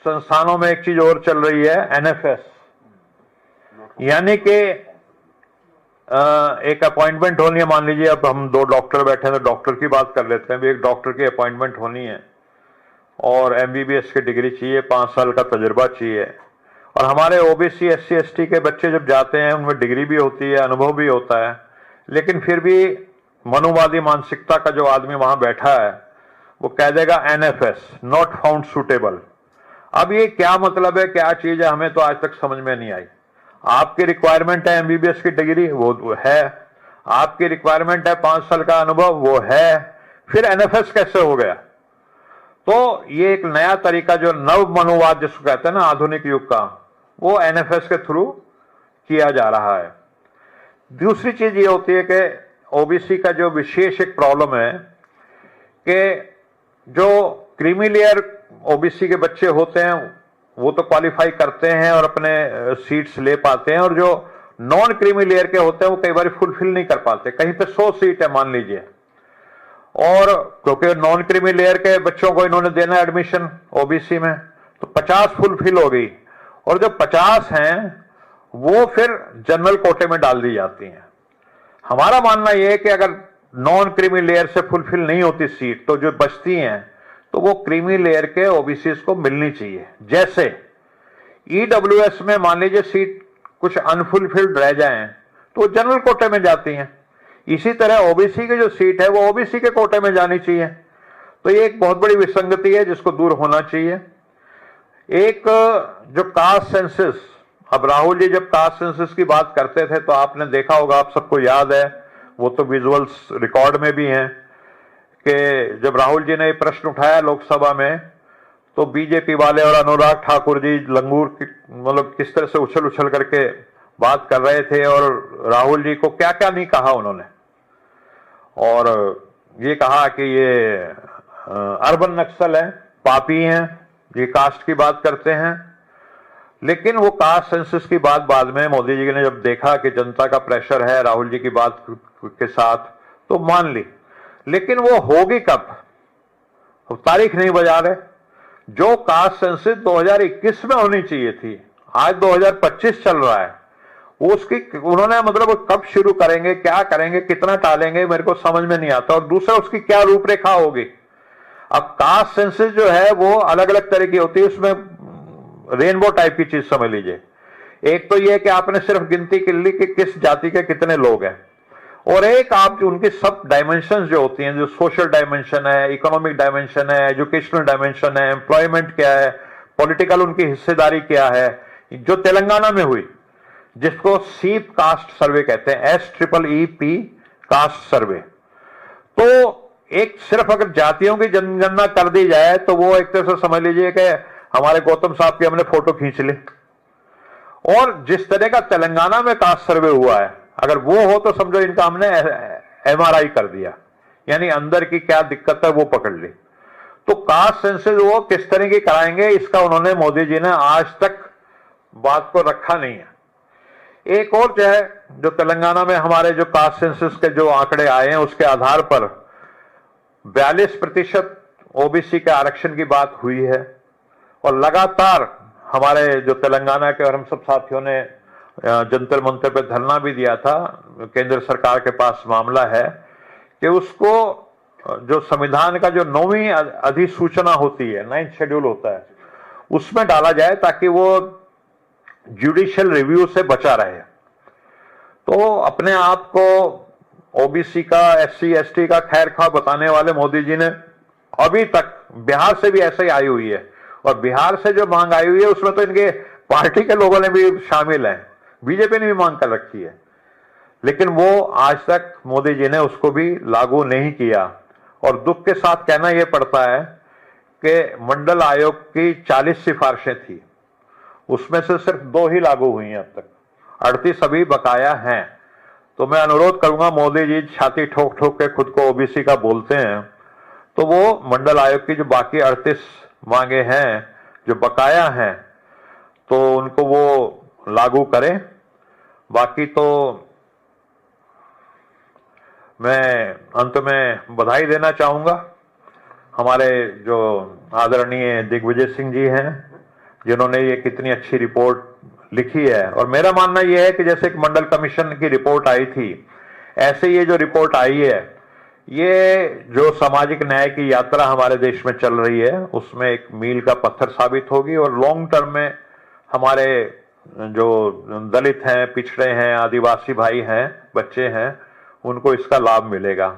संस्थानों में एक चीज और चल रही है, एनएफएस, यानी कि एक अपॉइंटमेंट होनी है। मान लीजिए अब हम दो डॉक्टर बैठे हैं तो डॉक्टर की बात कर लेते हैं, एक डॉक्टर की अपॉइंटमेंट होनी है और एमबीबीएस की डिग्री चाहिए, 5 साल का तजुर्बा चाहिए। और हमारे ओबीसी एससी एसटी के बच्चे जब जाते हैं उनमें डिग्री भी होती है, अनुभव भी होता है, लेकिन फिर भी मनुवादी मानसिकता का जो आदमी वहां बैठा है वो कह देगा एनएफएस, नॉट फाउंड सुटेबल। अब ये क्या मतलब है, क्या चीज है, हमें तो आज तक समझ में नहीं आई। आपकी रिक्वायरमेंट है एमबीबीएस की डिग्री, वो है, आपकी रिक्वायरमेंट है 5 साल का अनुभव, वो है, फिर एनएफएस कैसे हो गया? तो ये एक नया तरीका जो नव मनुवाद जिसको कहते हैं ना, आधुनिक युग का, वो एनएफएस के थ्रू किया जा रहा है। दूसरी चीज ये होती है कि ओबीसी का जो विशेष एक प्रॉब्लम है कि जो क्रीमी लेयर ओबीसी के बच्चे होते हैं वो तो क्वालिफाई करते हैं और अपने सीट्स ले पाते हैं, और जो नॉन क्रीमी लेयर के होते हैं वो कई बार फुलफिल नहीं कर पाते। कहीं पे 100 सीट है मान लीजिए, और क्योंकि नॉन क्रीमी लेयर के बच्चों को इन्होंने देना है एडमिशन ओबीसी में, तो 50 फुलफिल हो गई, और जो 50 हैं वो फिर जनरल कोटे में डाल दी जाती हैं। हमारा मानना यह है कि अगर नॉन क्रीमी लेयर से फुलफिल नहीं होती सीट तो जो बचती हैं तो वो क्रीमी लेयर के ओबीसी को मिलनी चाहिए। जैसे ईडब्ल्यूएस में मान लीजिए सीट कुछ अनफुलफिल्ड रह जाएं तो वो जनरल कोटे में जाती हैं, इसी तरह ओबीसी की जो सीट है वो ओबीसी के कोटे में जानी चाहिए। तो ये एक बहुत बड़ी विसंगति है जिसको दूर होना चाहिए। एक जो कास्ट सेंसस, अब राहुल जी जब कास्ट सेंसस की बात करते थे तो आपने देखा होगा, आप सबको याद है, वो तो विजुअल्स रिकॉर्ड में भी हैं कि जब राहुल जी ने ये प्रश्न उठाया लोकसभा में तो बीजेपी वाले और अनुराग ठाकुर जी लंगूर मतलब किस तरह से उछल उछल करके बात कर रहे थे, और राहुल जी को क्या क्या नहीं कहा उन्होंने, और ये कहा कि ये अर्बन नक्सल है, पापी हैं, ये कास्ट की बात करते हैं। लेकिन वो कास्ट सेंसस की बात बाद में मोदी जी ने जब देखा कि जनता का प्रेशर है राहुल जी की बात के साथ तो मान ली, लेकिन वो होगी कब, तारीख नहीं बजा रहे। जो कास्ट सेंसस 2021 में होनी चाहिए थी, आज 2025 चल रहा है, उसकी उन्होंने मतलब कब शुरू करेंगे, क्या करेंगे, कितना टालेंगे, मेरे को समझ में नहीं आता। और दूसरा उसकी क्या रूपरेखा होगी। अब कास्ट सेंसस जो है वो अलग अलग तरह की होती है, उसमें रेनबो टाइप की चीज समझ लीजिए। एक तो यह कि आपने सिर्फ गिनती कर ली कि किस जाति के कितने लोग हैं, और एक आप उनकी सब डायमेंशंस जो होती हैं, जो सोशल डायमेंशन है, इकोनॉमिक डायमेंशन है, एजुकेशनल डायमेंशन है, एम्प्लॉयमेंट क्या है, पॉलिटिकल उनकी हिस्सेदारी क्या है, जो तेलंगाना में हुई जिसको सीप कास्ट सर्वे कहते हैं, SEEP कास्ट सर्वे। तो एक सिर्फ अगर जातियों की जनगणना कर दी जाए तो वो एक तरह से समझ लीजिए कि हमारे गौतम साहब की हमने फोटो खींच ली। और जिस तरह का तेलंगाना में कास्ट सर्वे हुआ है, अगर वो हो तो समझो इनका हमने MRI कर दिया, यानी अंदर की क्या दिक्कत है वो पकड़ ली। तो कास्ट सेंसस वो किस तरह की कराएंगे, इसका उन्होंने मोदी जी ने आज तक बात को रखा नहीं है। एक और जो है, जो तेलंगाना में हमारे जो कास्ट सेंसस के जो आंकड़े आए हैं उसके आधार पर 42% ओबीसी के आरक्षण की बात हुई है, और लगातार हमारे जो तेलंगाना के और हम सब साथियों ने जंतर मंतर पे धरना भी दिया था, केंद्र सरकार के पास मामला है कि उसको जो संविधान का जो 9वीं अधिसूचना होती है, 9th शेड्यूल होता है, उसमें डाला जाए ताकि वो जुडिशियल रिव्यू से बचा रहे। तो अपने आप को ओबीसी का, SC ST का खैर खा बताने वाले मोदी जी ने अभी तक, बिहार से भी ऐसे ही आई हुई है, और बिहार से जो मांग आई हुई है उसमें तो इनके पार्टी के लोगों ने भी शामिल हैं, बीजेपी ने भी मांग कर रखी है, लेकिन वो आज तक मोदी जी ने उसको भी लागू नहीं किया। और दुख के साथ कहना यह पड़ता है कि मंडल आयोग की 40 सिफारिशें थी, उसमें से सिर्फ 2 ही लागू हुई हैं अब तक, 38 अभी बकाया हैं। तो मैं अनुरोध करूंगा, मोदी जी छाती ठोक ठोक के खुद को ओबीसी का बोलते हैं, तो वो मंडल आयोग की जो बाकी 38 मांगे हैं जो बकाया हैं तो उनको वो लागू करें। बाकी तो मैं अंत में बधाई देना चाहूंगा हमारे जो आदरणीय दिग्विजय सिंह जी हैं, जिन्होंने ये कितनी अच्छी रिपोर्ट लिखी है। और मेरा मानना यह है कि जैसे एक मंडल कमीशन की रिपोर्ट आई थी, ऐसे ये जो रिपोर्ट आई है, ये जो सामाजिक न्याय की यात्रा हमारे देश में चल रही है उसमें एक मील का पत्थर साबित होगी, और लॉन्ग टर्म में हमारे जो दलित हैं, पिछड़े हैं, आदिवासी भाई हैं, बच्चे हैं, उनको इसका लाभ मिलेगा।